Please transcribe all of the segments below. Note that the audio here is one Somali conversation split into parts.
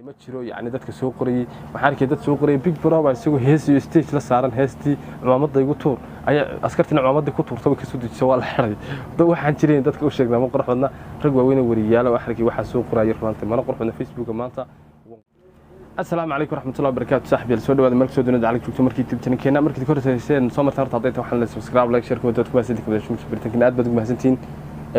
ma jiro yani dadka soo qorayay waxaan arkay dad soo qorayay big brother isagoo hees iyo stage la saaran heestii ciidamada igu tuur ayaa askartina ciidamada ku tuurtay ka soo dejisay waa la xiray dad waxaan jireen dadka u sheegnaa ma qorxodna rag waaweyn wariyaal oo arkay waxa soo qorayay runtii mana qorxodna Facebook maanta السلام عليكم ورحمة الله وبركاته صاحبي السود وهذا مركز سود ونزع عليك مركز تبتني كنا مركز كورة سين صومر ثارت عطيته وحنا سبسكرايب لايك شير كومنت وتكون سيدك بدش مش برتين أد بدك مهزنتين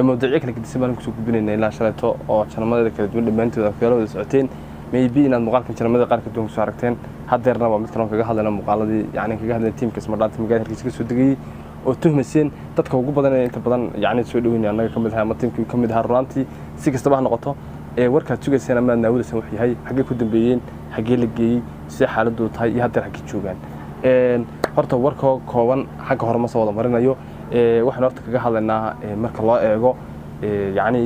موضوعك لك تسمع لك سوق بيننا إلا شريته أو عشان ما ذاك تقول لما أنت ذاك يلا ساعتين ميبي إن المقال كان شان ما ذاك قارك دوم سعرتين حتى يرنا ومثلا كجهاد لنا المقالة دي يعني كجهاد التيم كسمرات مجال هركيس سودقي وتهم السين تذكر وجود بدن أنت بدن يعني تسودوين يعني كم ده متين كم ده هرانتي سيك استباح نقطة warkaad sugaysana ma naawilsan wax yahay xagee ku dambeeyeen xagee la geeyay si xaaladdu tahay iyo hadda xagee joogan horta warka kooban xagga hore ma soo wada marinayo waxaan horta kaga hadlaynaa marka loo eego yani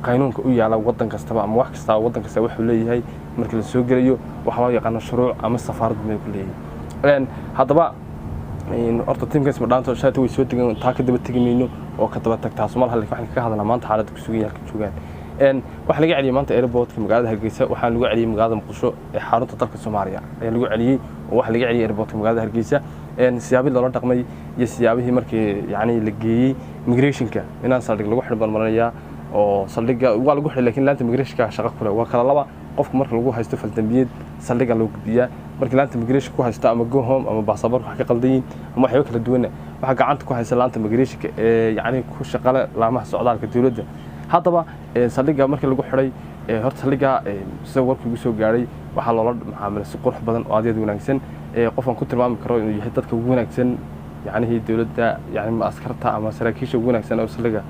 qaanuunka u yaala wadan kasta ama wax kasta wadan kasta wuxuu leeyahay marka la soo galayo waxa loo yaqaan shuruuc ama safaarad meel ku leeyahay hadaba horta teamka Isma Dhaanto shaati way soo degan taa ka daba tagayno oo ka daba tagtaa Soomaaliya waxaan kaga hadlaynaa maanta xaaladda ku sugan yahay joogan waxa laga celiyay maanta airportka magaalada Hargaysa waxa lagu celiyay magaalada Muqdusho ee xarunta dalka Soomaaliya ayaa lagu celiyay oo waxa laga celiyay airportka magaalada Hargaysa siyaabii loo dhaqmay iyo siyaabihii markii yani la geeyay migrationka inaan saldhig lagu xirban maraya oo saldhiga waa lagu xilay laakiin laanta migrationka shaqo kale waa kala laba qofka marka lagu haysto faldambiyeed saldhiga loo gudbiyaa markii laanta migration ku haysto ama go home ama passport wax ka qaldayin ama waxyo kala duwan waxa gacanta ku haysta laanta migrationka yani ku shaqale laamaha socdaalka dawladda hadaba saldhiga markii lagu xiray horta saldhiga sida warkii ugu soo gaaray waxa loola macaamilay si qurux badan oo aad wanaagsan qofan ku tilmaami karo inuu yahay dadka ugu wanaagsan yani dawladda yani askarta ama saraakiisha ugu wanaagsan oo saldhiga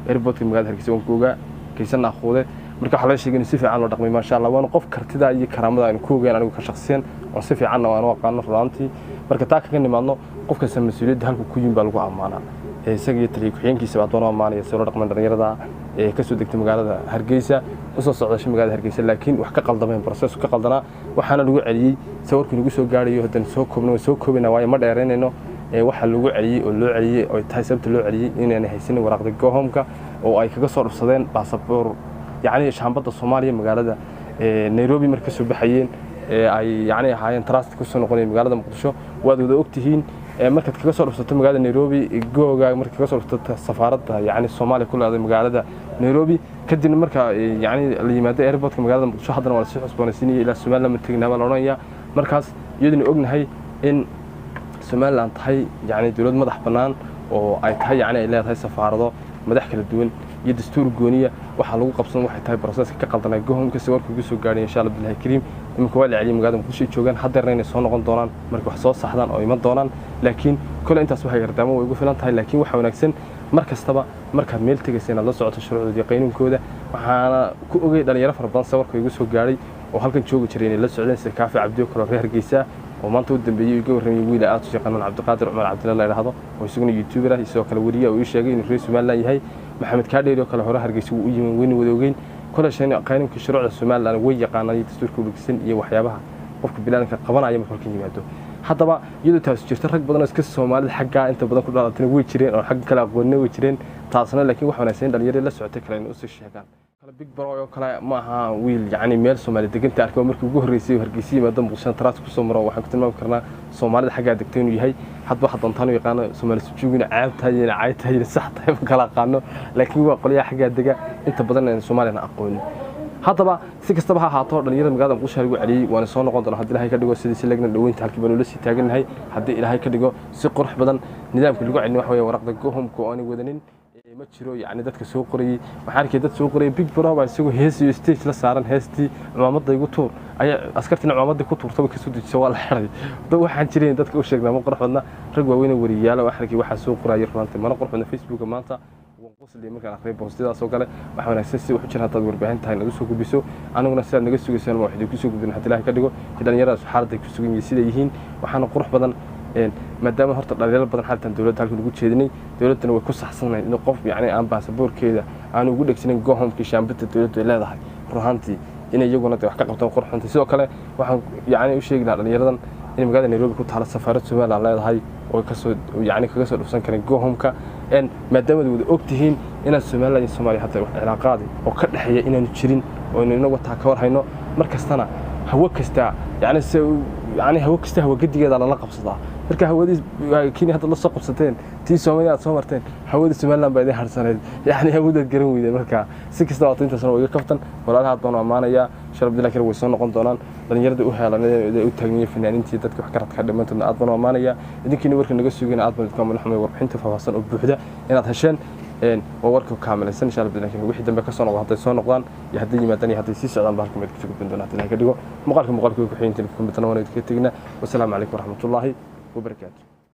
airportka magaalada Hargeysa oo kooga kaysana aqoode marka waxa la sheegay in si fiican loo dhaqmay ma sha Allah waana qof kartida iyo karaamada aan ku ogeyn anigu ka shakhsiyan oo si fiican oo aqaan runtii marka taa kaga nimaadno qofka mas'uuliyadda halku ku yimid baa lagu amaanaa isaga iyo taliye ku-xigeenkiisa baa doonaa amaanaya soo dhaqman dhalinyarada ka soo degtay magaalada Hargeysa oo soo socday magaalada Hargeysa laakiin wax ka qaldameen process ka qaldana waxaana lagu celiyay sawirkii lagu soo gaarayo hadan soo koobnaa waayo ma dheereynayno waxa lagu celiyay oo loo celiyay oo tahay sababta loo celiyay inay haysan waraaqda go home-ka oo ay kaga soo dhufsadeen passport يعني شامبada Soomaaliya magaalada Nairobi markay soo baxayeen ay yani ahaayeen trust ku soo noqonay magaalada Muqdisho waad wada ogtihiin markaad kaga soo dhufsato magaalada Nairobi googa markay kaga soo dhufsato safaaradda yani Soomaaliya ku leedahay magaalada Nairobi kadib marka yani la yimaado airportka magaalada Muqdisho hadana waa si cusboonaysiinay ilaa Soomaaliya ma tagnaa la oranaya markaas iyaduna ognahay in Soomaaliland tahay yani dawlad madax banaan oo ay tahay yani ay leedahay safaarado madax kala duwan iyo dastuur gooniya waxa lagu qabsan waxay tahay process ka qaldanay go'aanka sawirka ugu soo gaaray insha Allah billahi kariim imka waa la celiyay magaalada Muqdisho joogan hadeerna inay soo noqon doonaan marka wax soo saxdaan oo iman doonaan laakiin kale intaas waxay gardaamo way ugu filan tahay laakiin waxa wanaagsan markastaba marka meel tagaysayna la socoto shuruucda iyo qaanuunkooda waxaana ku ogay dhalinyaro fara badan sawirka ugu soo gaaray oo halkan jooga jiray inay la socdeen sida Kaafi Cabdiyo kala reer Hargeysa oo maanta u dambeeyay ugu warramay wiil aad u shaqeynaa Cabdiqaadir Umar Cabdillah la yiraahdo oo isaguna YouTuber ah isoo kala wariye oo ii sheegay in reer Soomaaliland yahay maxamed kaadheer oo kala hore Hargeysa uu yimid weyn wada ogeyn kala shan qaanuunka shuruucda Soomaaliland way yaqaanay dastuurka wanaagsan iyo waxyaabaha qofka bilaanka qabanaya marka ka yimaado hadaba iyadoo taas jirta rag badan oo iska Soomaalida xagga inta badan ku dhalatay way jireen oo xagga kala aqoonay way jireen taasna laakiin wax wanaagsan dhalinyarada la socotay kale in u soo sheegaan big brother oo kale ma aha wiil yani meel Soomaali deganta arkay markii ugu horeysay Hargeysa yimaado Muqdisho trust ku soo maro waxaan ku tilmaami karnaa Soomaalida xagga degtay inuu yahay hadba waxa doontaan yaqaan Soomaali sujuugina caabtaayeen caaytaayeen sax tahay kala qaano laakiin waa qoliyaha xagga dega inta badan in Soomaaliland aqoon hadaba si kastaba ha ahaato dhalinyarada magaalada Muqdisho lagu celiyay waana soo noqon doona hadii Ilaahay ka dhigo sidii lagna dhaweynta halkii baan ula sii taaganahay hadii Ilaahay ka dhigo si qurux badan nidaamka lagu celin wax weeye warqada go home-ka oo aan wadanin ma jiro yani dadka soo qorayay waxaan arkay dad soo qorayay big brother isagoo hees iyo stage la saaran heestii ciidamada igu tuur ayaa askartina ciidamada ku tuurtay ka soo dejisay waa la xiray dad waxaan jireen dadka u sheegnaa ma qorxodna rag waaweyn wariyaal oo arkay waxa soo qorayay runtii mana qorxodna Facebook maanta qosli markaan akhriyo postidaas oo kale waxa wanaagsan si wax u jira hadaad warbaahin tahay naga soo gubiso anaguna sida naga sugaysaan wax ku soo gudbin hadii Ilaahay ka dhigo dhalinyarada xaaladda ku sugan yihiin sida yihiin waxaana qurux badan maadaama horta dhalinyaro badan xaltan dawladda halka lagu jeedinay dawladana way ku saxsanay in qof yani aan baasaboorkeeda aan ugu dhagsanin go home-ka shaambada dawladda leedahay ruuxantii in iyaguna wax ka qabtaan qurxunta sidoo kale waxaan yani u sheegi lahaa dhalinyaradan in magaalada Nairobi ku taala safaarad Soomaaliland leedahay oo ka soo yani kaga soo dhufsan kareen go home-ka maadaama wada ogtihiin in Soomaaliland iyo Soomaaliya hadda wax cilaaqaad oo ka dhaxeeya inaan jirin oo inagu taa ka war hayno markastana hawo kasta yani hawo kasta hawo gadigeeda la qabsadaa marka hawadii Kenya hadda la soo qabsateen tii Soomaaliya aad soo marteen hawadii Somaliland baa idin harsaneed yani hawada garan weeyday marka si kasta oo inta sano uga kaftan walaalaha doon amaanaya sharaf dilaa kale way soo noqon doonaan dhalinyarada u heelanay u taagniyo fanaaniintii dadka wax ka radka dhimantoodna aad baan amaanaya idinkiina warka naga suugayna aad baan idinka maxamed warbixinta faahfaahsan oo buuxda inaad hesheen وورك كامل إن شاء الله بدنا كنا وحيد دمك صنع وحتى صنع قان يهدي مدني هدي سيس عن بارك مدك في بدنا هتنا كده مقالكم كحين تلكم بتناول كتجنا والسلام عليكم ورحمة الله وبركاته.